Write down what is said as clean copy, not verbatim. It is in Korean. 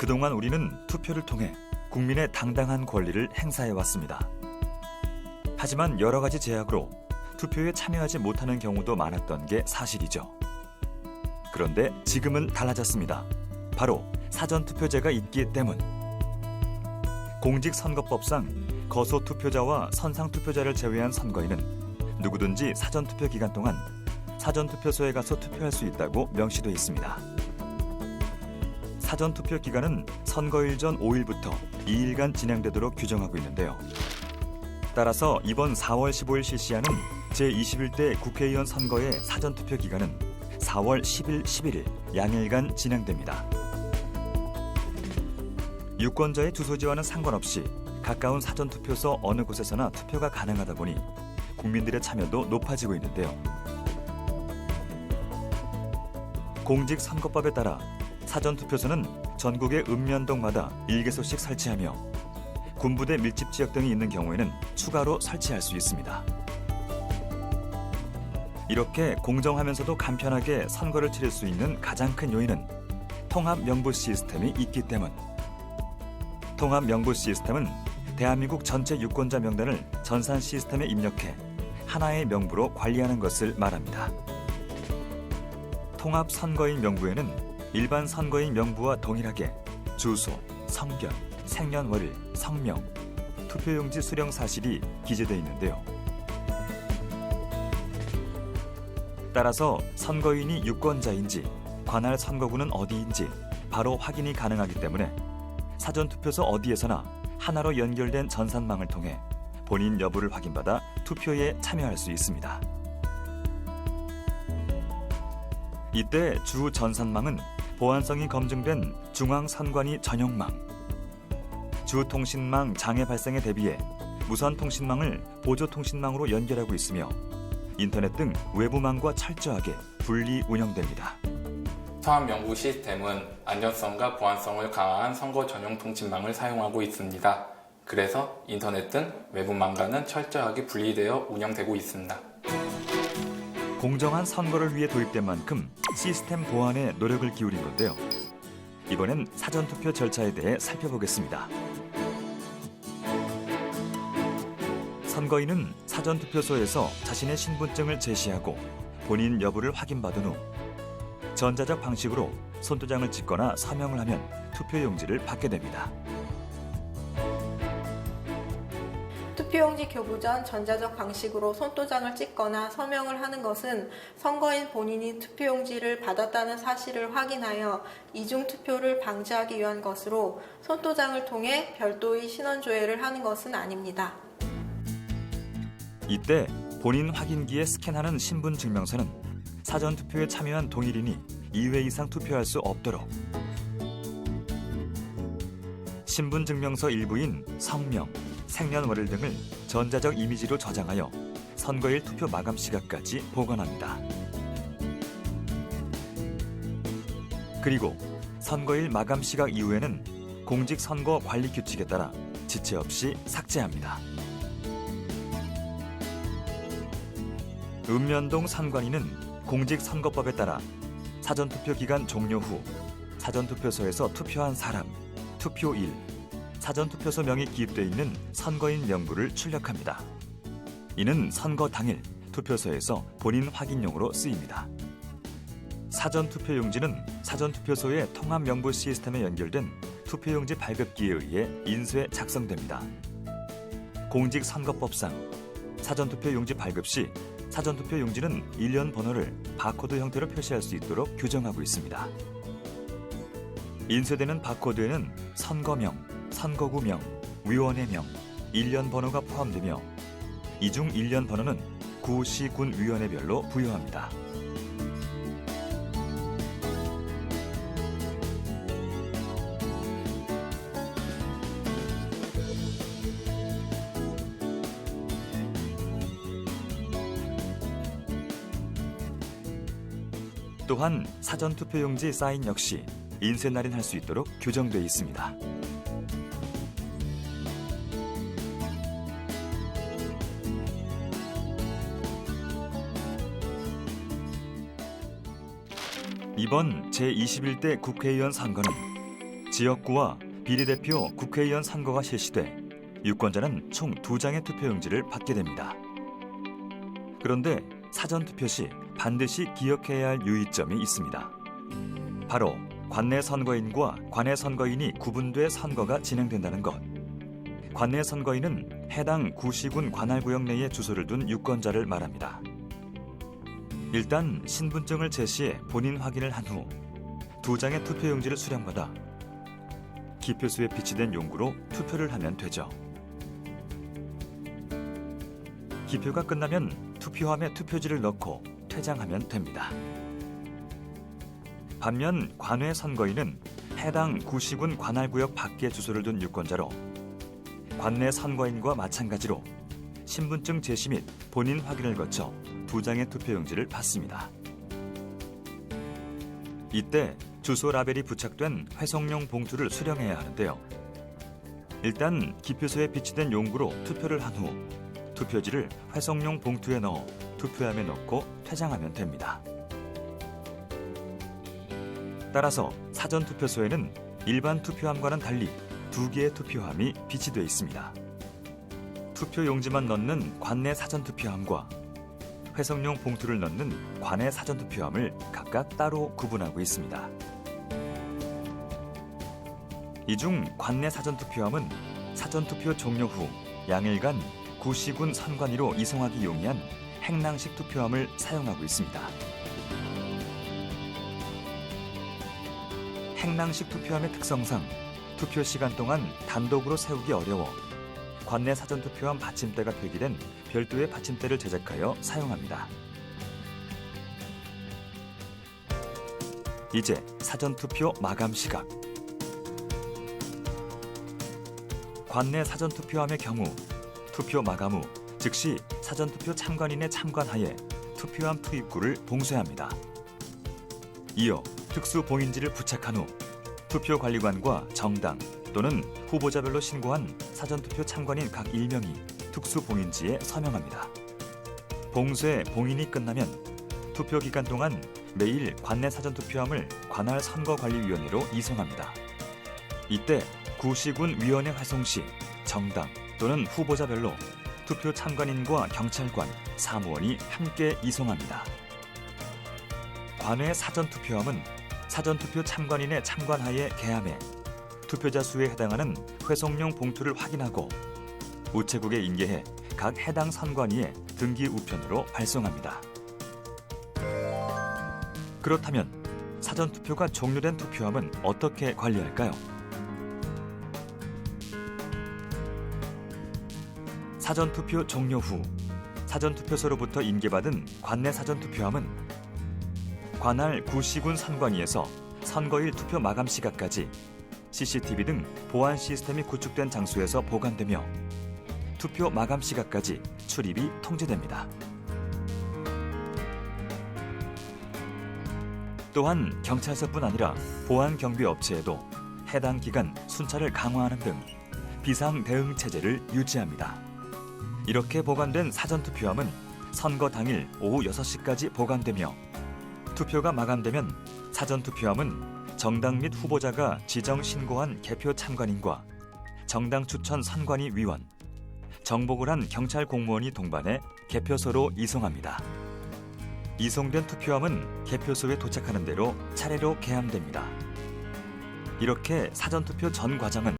그동안 우리는 투표를 통해 국민의 당당한 권리를 행사해왔습니다. 하지만 여러 가지 제약으로 투표에 참여하지 못하는 경우도 많았던 게 사실이죠. 그런데 지금은 달라졌습니다. 바로 사전투표제가 있기 때문. 공직선거법상 거소투표자와 선상투표자를 제외한 선거인은 누구든지 사전투표 기간 동안 사전투표소에 가서 투표할 수 있다고 명시돼 있습니다. 사전투표 기간은 선거일 전 5일부터 2일간 진행되도록 규정하고 있는데요. 따라서 이번 4월 15일 실시하는 제21대 국회의원 선거의 사전투표 기간은 4월 10일, 11일 양일간 진행됩니다. 유권자의 주소지와는 상관없이 가까운 사전투표소 어느 곳에서나 투표가 가능하다 보니 국민들의 참여도 높아지고 있는데요. 공직선거법에 따라 사전투표소는 전국의 읍면동마다 1개소씩 설치하며 군부대 밀집 지역 등이 있는 경우에는 추가로 설치할 수 있습니다. 이렇게 공정하면서도 간편하게 선거를 치를 수 있는 가장 큰 요인은 통합명부 시스템이 있기 때문. 통합명부 시스템은 대한민국 전체 유권자 명단을 전산 시스템에 입력해 하나의 명부로 관리하는 것을 말합니다. 통합선거인 명부에는 일반 선거인 명부와 동일하게 주소, 성별, 생년월일, 성명, 투표용지 수령 사실이 기재되어 있는데요. 따라서 선거인이 유권자인지 관할 선거구는 어디인지 바로 확인이 가능하기 때문에 사전투표소 어디에서나 하나로 연결된 전산망을 통해 본인 여부를 확인받아 투표에 참여할 수 있습니다. 이때 주 전산망은 보안성이 검증된 중앙선관위 전용망, 주통신망 장애 발생에 대비해 무선통신망을 보조통신망으로 연결하고 있으며 인터넷 등 외부망과 철저하게 분리 운영됩니다. 통합명부 시스템은 안전성과 보안성을 강화한 선거 전용 통신망을 사용하고 있습니다. 그래서 인터넷 등 외부망과는 철저하게 분리되어 운영되고 있습니다. 공정한 선거를 위해 도입된 만큼 시스템 보안에 노력을 기울인 건데요. 이번엔 사전투표 절차에 대해 살펴보겠습니다. 선거인은 사전투표소에서 자신의 신분증을 제시하고 본인 여부를 확인받은 후 전자적 방식으로 손도장을 찍거나 서명을 하면 투표용지를 받게 됩니다. 투표용지 교부 전 전자적 방식으로 손도장을 찍거나 서명을 하는 것은 선거인 본인이 투표용지를 받았다는 사실을 확인하여 이중투표를 방지하기 위한 것으로 손도장을 통해 별도의 신원조회를 하는 것은 아닙니다. 이때 본인 확인기에 스캔하는 신분증명서는 사전투표에 참여한 동일인이 2회 이상 투표할 수 없도록 신분증명서 일부인 성명, 생년월일 등을 전자적 이미지로 저장하여 선거일 투표 마감 시각까지 보관합니다. 그리고 선거일 마감 시각 이후에는 공직선거 관리 규칙에 따라 지체 없이 삭제합니다. 읍면동 선관위는 공직선거법에 따라 사전투표 기간 종료 후 사전투표소에서 투표한 사람, 투표일, 사전투표소 명이 기입되어 있는 선거인 명부를 출력합니다. 이는 선거 당일 투표소에서 본인 확인용으로 쓰입니다. 사전투표용지는 사전투표소의 통합명부 시스템에 연결된 투표용지 발급기에 의해 인쇄 작성됩니다. 공직선거법상 사전투표용지 발급 시 사전투표용지는 일련 번호를 바코드 형태로 표시할 수 있도록 규정하고 있습니다. 인쇄되는 바코드에는 선거명, 선거구명, 위원회명, 일련 번호가 포함되며 이중 일련 번호는 구, 시, 군 위원회별로 부여합니다. 또한 사전투표용지 사인 역시 인쇄 날인할 수 있도록 규정되어 있습니다. 이번 제21대 국회의원 선거는 지역구와 비례대표 국회의원 선거가 실시돼 유권자는 총 2장의 투표용지를 받게 됩니다. 그런데 사전투표 시 반드시 기억해야 할 유의점이 있습니다. 바로 관내 선거인과 관외 선거인이 구분돼 선거가 진행된다는 것. 관내 선거인은 해당 구시군 관할구역 내에 주소를 둔 유권자를 말합니다. 일단 신분증을 제시해 본인 확인을 한 후 2장의 투표용지를 수령받아 기표소에 비치된 용구로 투표를 하면 되죠. 기표가 끝나면 투표함에 투표지를 넣고 퇴장하면 됩니다. 반면 관외 선거인은 해당 구시군 관할구역 밖에 주소를 둔 유권자로 관내 선거인과 마찬가지로 신분증 제시 및 본인 확인을 거쳐 2장의 투표용지를 받습니다. 이때 주소 라벨이 부착된 회송용 봉투를 수령해야 하는데요. 일단 기표소에 비치된 용구로 투표를 한 후 투표지를 회송용 봉투에 넣어 투표함에 넣고 퇴장하면 됩니다. 따라서 사전투표소에는 일반 투표함과는 달리 2개의 투표함이 비치되어 있습니다. 투표용지만 넣는 관내 사전투표함과 회송용 봉투를 넣는 관외 사전투표함을 각각 따로 구분하고 있습니다. 이 중 관내 사전투표함은 사전투표 종료 후 양일간 구시군 선관위로 이송하기 용이한 행랑식 투표함을 사용하고 있습니다. 행랑식 투표함의 특성상 투표 시간 동안 단독으로 세우기 어려워 관내 사전투표함 받침대가 표기된 별도의 받침대를 제작하여 사용합니다. 이제 사전투표 마감 시각. 관내 사전투표함의 경우 투표 마감 후 즉시 사전투표 참관인의 참관하에 투표함 투입구를 봉쇄합니다. 이어 특수 봉인지를 부착한 후 투표관리관과 정당 또는 후보자별로 신고한 사전투표 참관인 각 1명이 특수 봉인지에 서명합니다. 봉쇄 봉인이 끝나면 투표 기간 동안 매일 관내 사전투표함을 관할 선거관리위원회로 이송합니다. 이때 구시군 위원회 활송 시 정당 또는 후보자별로 투표 참관인과 경찰관, 사무원이 함께 이송합니다. 관외 사전투표함은 사전투표 참관인의 참관하에 개함해 투표자 수에 해당하는 회송용 봉투를 확인하고 우체국에 인계해 각 해당 선관위에 등기 우편으로 발송합니다. 그렇다면 사전투표가 종료된 투표함은 어떻게 관리할까요? 사전투표 종료 후 사전투표소로부터 인계받은 관내 사전투표함은 관할 구시군 선관위에서 선거일 투표 마감 시각까지 CCTV 등 보안 시스템이 구축된 장소에서 보관되며 투표 마감 시각까지 출입이 통제됩니다. 또한 경찰서뿐 아니라 보안 경비 업체에도 해당 기간 순찰을 강화하는 등 비상 대응 체제를 유지합니다. 이렇게 보관된 사전투표함은 선거 당일 오후 6시까지 보관되며 투표가 마감되면 사전투표함은 정당 및 후보자가 지정 신고한 개표 참관인과 정당 추천 선관위 위원, 정복을 한 경찰 공무원이 동반해 개표소로 이송합니다. 이송된 투표함은 개표소에 도착하는 대로 차례로 개함됩니다. 이렇게 사전투표 전 과정은